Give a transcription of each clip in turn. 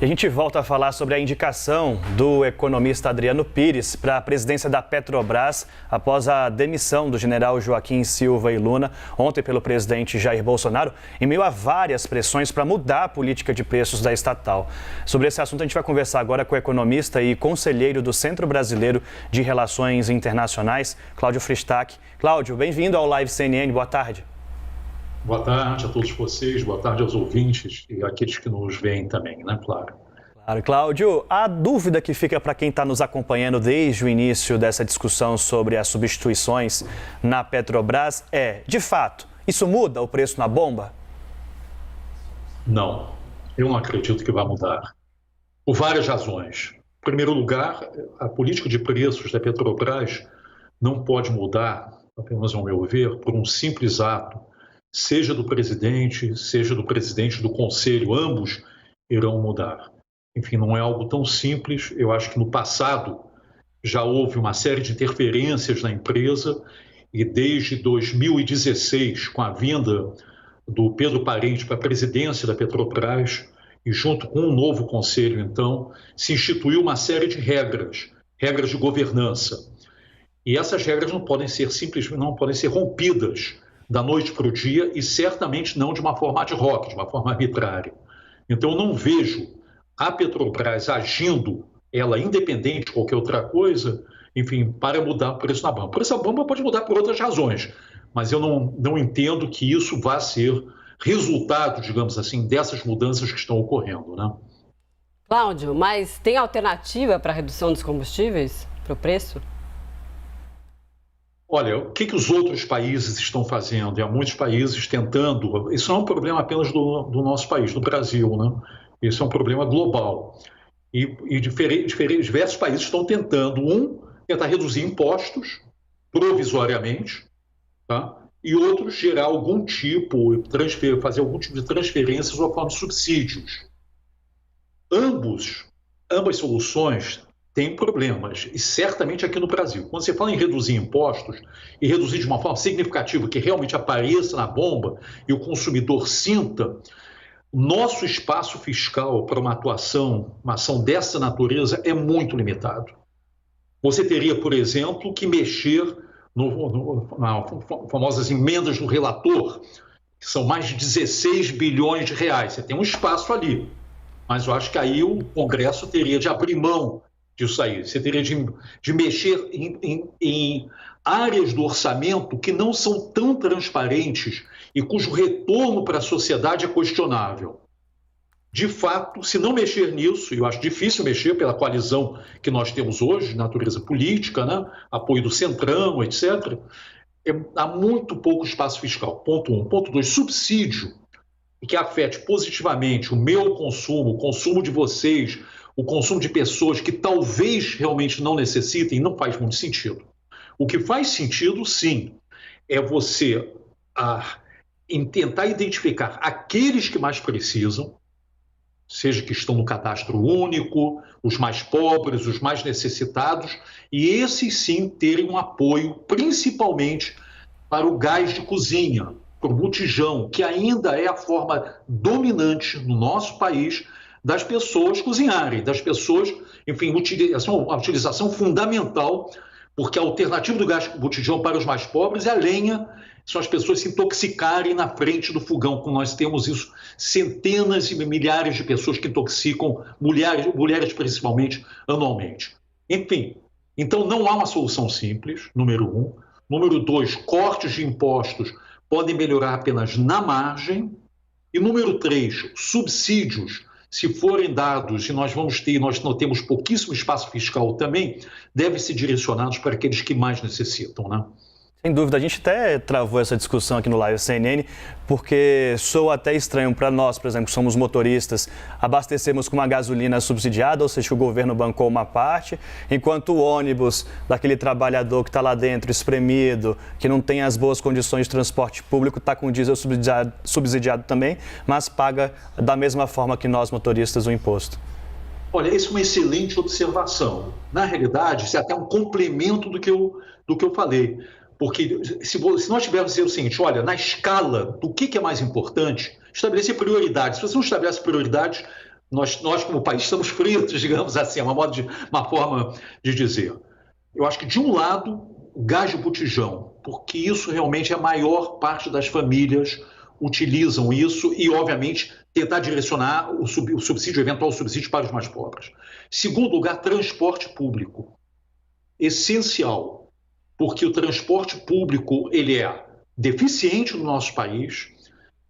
E a gente volta a falar sobre a indicação do economista Adriano Pires para a presidência da Petrobras após a demissão do general Joaquim Silva e Luna ontem pelo presidente Jair Bolsonaro, em meio a várias pressões para mudar a política de preços da estatal. Sobre esse assunto a gente vai conversar agora com o economista e conselheiro do Centro Brasileiro de Relações Internacionais, Cláudio Fristach. Cláudio, bem-vindo ao Live CNN, boa tarde. Boa tarde a todos vocês, boa tarde aos ouvintes e àqueles que nos veem também, né, claro. Claro, Cláudio, a dúvida que fica para quem está nos acompanhando desde o início dessa discussão sobre as substituições na Petrobras é, de fato, isso muda o preço na bomba? Não, eu não acredito que vai mudar, por várias razões. Em primeiro lugar, a política de preços da Petrobras não pode mudar, apenas ao meu ver, por um simples ato, seja do presidente do conselho, ambos irão mudar. Enfim, não é algo tão simples. Eu acho que no passado já houve uma série de interferências na empresa e desde 2016, com a vinda do Pedro Parente para a presidência da Petrobras e junto com um novo conselho, então, se instituiu uma série de regras de governança. E essas regras não podem ser rompidas da noite para o dia e certamente não de uma forma ad hoc, de uma forma arbitrária. Então eu não vejo a Petrobras agindo, ela independente de qualquer outra coisa, enfim, para mudar o preço na bomba. O preço da bomba pode mudar por outras razões, mas eu não entendo que isso vá ser resultado, digamos assim, dessas mudanças que estão ocorrendo, né? Cláudio, mas tem alternativa para a redução dos combustíveis, para o preço? Olha, o que os outros países estão fazendo? E há muitos países tentando. Isso não é um problema apenas do nosso país, do Brasil, né? Isso é um problema global. E diversos países estão tentando, tentar reduzir impostos provisoriamente, tá? E outros gerar fazer algum tipo de transferências ou forma de subsídios. Ambas soluções tem problemas, e certamente aqui no Brasil. Quando você fala em reduzir impostos, e reduzir de uma forma significativa, que realmente apareça na bomba e o consumidor sinta, nosso espaço fiscal para uma ação dessa natureza é muito limitado. Você teria, por exemplo, que mexer nas famosas emendas do relator, que são mais de 16 bilhões de reais. Você tem um espaço ali, mas eu acho que aí o Congresso teria de abrir mão disso aí. Você teria de mexer em áreas do orçamento que não são tão transparentes e cujo retorno para a sociedade é questionável. De fato, se não mexer nisso, e eu acho difícil mexer pela coalizão que nós temos hoje, de natureza política, né? Apoio do Centrão, etc., há muito pouco espaço fiscal. Ponto 1. Ponto 2, subsídio que afete positivamente o meu consumo, o consumo de vocês, o consumo de pessoas que talvez realmente não necessitem, não faz muito sentido. O que faz sentido, sim, é você tentar identificar aqueles que mais precisam, seja que estão no cadastro único, os mais pobres, os mais necessitados, e esses sim terem um apoio, principalmente para o gás de cozinha, para o botijão, que ainda é a forma dominante no nosso país das pessoas cozinharem, das pessoas, enfim, a utilização fundamental, porque a alternativa do gás botijão para os mais pobres é a lenha, são as pessoas se intoxicarem na frente do fogão, como nós temos isso, centenas e milhares de pessoas que intoxicam, mulheres principalmente, anualmente. Enfim, então não há uma solução simples, número 1. Número 2, cortes de impostos podem melhorar apenas na margem. E número 3, subsídios, se forem dados, e nós temos pouquíssimo espaço fiscal também, devem ser direcionados para aqueles que mais necessitam, né? Sem dúvida, a gente até travou essa discussão aqui no Live CNN, porque soa até estranho para nós, por exemplo, que somos motoristas, abastecermos com uma gasolina subsidiada, ou seja, o governo bancou uma parte, enquanto o ônibus daquele trabalhador que está lá dentro, espremido, que não tem as boas condições de transporte público, está com diesel subsidiado também, mas paga da mesma forma que nós motoristas o imposto. Olha, isso é uma excelente observação. Na realidade, isso é até um complemento do que eu falei. Porque se nós tivermos o seguinte, olha, na escala do que é mais importante, estabelecer prioridades. Se você não estabelece prioridades, Nós como país, estamos fritos, digamos assim, é uma forma de dizer. Eu acho que, de um lado, o gás de botijão, porque isso realmente a maior parte das famílias utilizam isso e, obviamente, tentar direcionar o subsídio, eventual subsídio para os mais pobres. Segundo lugar, transporte público. Essencial, porque o transporte público ele é deficiente no nosso país,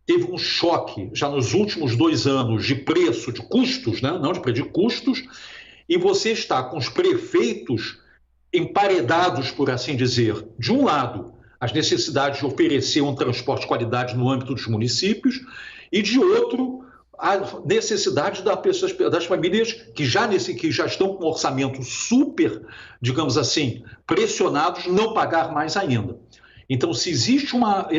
teve um choque já nos últimos 2 anos de preço, de custos, né? Não de preço, de custos, e você está com os prefeitos emparedados, por assim dizer, de um lado, as necessidades de oferecer um transporte de qualidade no âmbito dos municípios, e de outro, a necessidade das famílias que já estão com orçamento super, digamos assim, pressionados, não pagar mais ainda. Então, se existe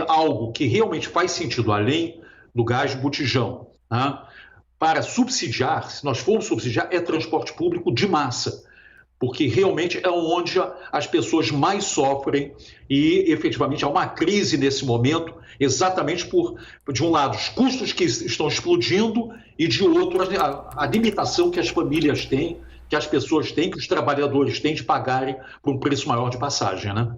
algo que realmente faz sentido, além do gás de botijão, né, para subsidiar, se nós formos subsidiar, é transporte público de massa, porque realmente é onde as pessoas mais sofrem e, efetivamente, há uma crise nesse momento, exatamente de um lado, os custos que estão explodindo e, de outro, a limitação que as famílias têm, que as pessoas têm, que os trabalhadores têm de pagarem por um preço maior de passagem, né?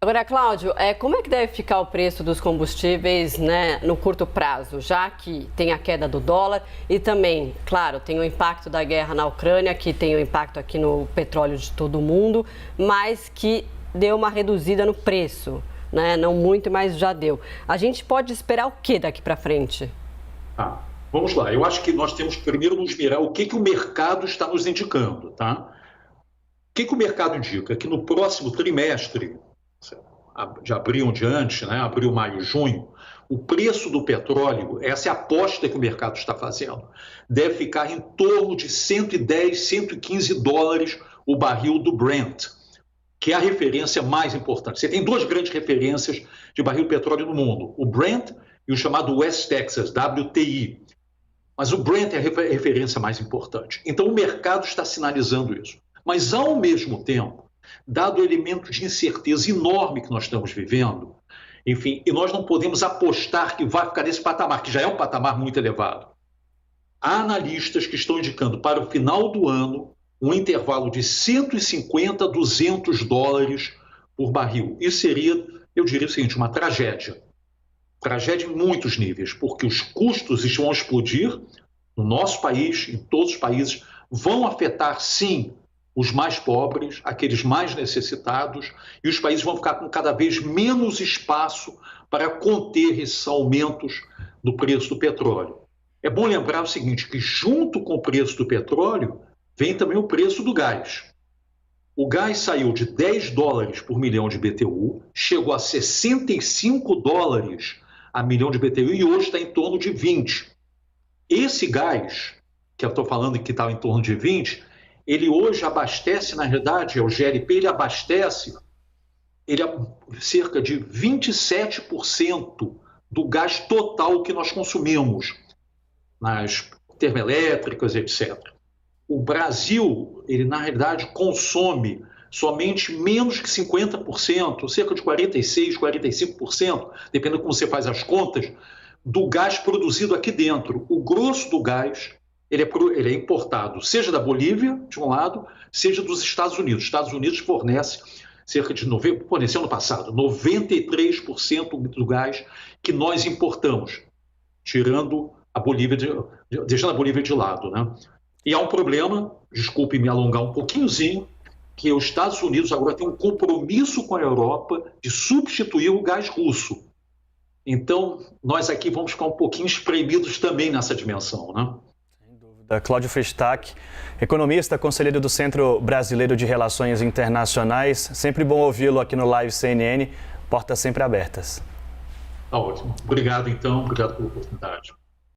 Agora, Cláudio, como é que deve ficar o preço dos combustíveis, né, no curto prazo, já que tem a queda do dólar e também, claro, tem o impacto da guerra na Ucrânia, que tem o impacto aqui no petróleo de todo mundo, mas que deu uma reduzida no preço, né? Não muito, mas já deu. A gente pode esperar o que daqui para frente? Vamos lá. Eu acho que nós temos que primeiro nos mirar o que o mercado está nos indicando, tá? O que o mercado indica? Que no próximo trimestre, de abril em diante, né, abril, maio, junho, o preço do petróleo, essa é a aposta que o mercado está fazendo, deve ficar em torno de 110, 115 dólares o barril do Brent, que é a referência mais importante. Você tem 2 grandes referências de barril de petróleo no mundo, o Brent e o chamado West Texas, WTI. Mas o Brent é a referência mais importante. Então o mercado está sinalizando isso. Mas, ao mesmo tempo, dado o elemento de incerteza enorme que nós estamos vivendo, enfim, e nós não podemos apostar que vai ficar nesse patamar, que já é um patamar muito elevado. Há analistas que estão indicando para o final do ano um intervalo de 150 a 200 dólares por barril. Isso seria, eu diria o seguinte, uma tragédia. Tragédia em muitos níveis, porque os custos vão explodir no nosso país, em todos os países, vão afetar, sim, os mais pobres, aqueles mais necessitados, e os países vão ficar com cada vez menos espaço para conter esses aumentos do preço do petróleo. É bom lembrar o seguinte, que junto com o preço do petróleo, vem também o preço do gás. O gás saiu de 10 dólares por milhão de BTU, chegou a 65 dólares a milhão de BTU e hoje está em torno de 20. Esse gás, que eu estou falando que está em torno de 20, ele hoje abastece, na realidade, o GLP, ele abastece cerca de 27% do gás total que nós consumimos, nas termoelétricas, etc. O Brasil, ele na realidade consome somente menos que 50%, cerca de 46%, 45%, dependendo de como você faz as contas, do gás produzido aqui dentro. O grosso do gás ele é importado, seja da Bolívia, de um lado, seja dos Estados Unidos. Os Estados Unidos fornece cerca de, forneceu ano passado, 93% do gás que nós importamos, tirando a Bolívia, deixando a Bolívia de lado, né? E há um problema, desculpe me alongar um pouquinhozinho, que os Estados Unidos agora têm um compromisso com a Europa de substituir o gás russo. Então, nós aqui vamos ficar um pouquinho espremidos também nessa dimensão, né? Cláudio Frestac, economista, conselheiro do Centro Brasileiro de Relações Internacionais. Sempre bom ouvi-lo aqui no Live CNN. Portas sempre abertas. Tá ótimo. Obrigado, então. Obrigado pela oportunidade.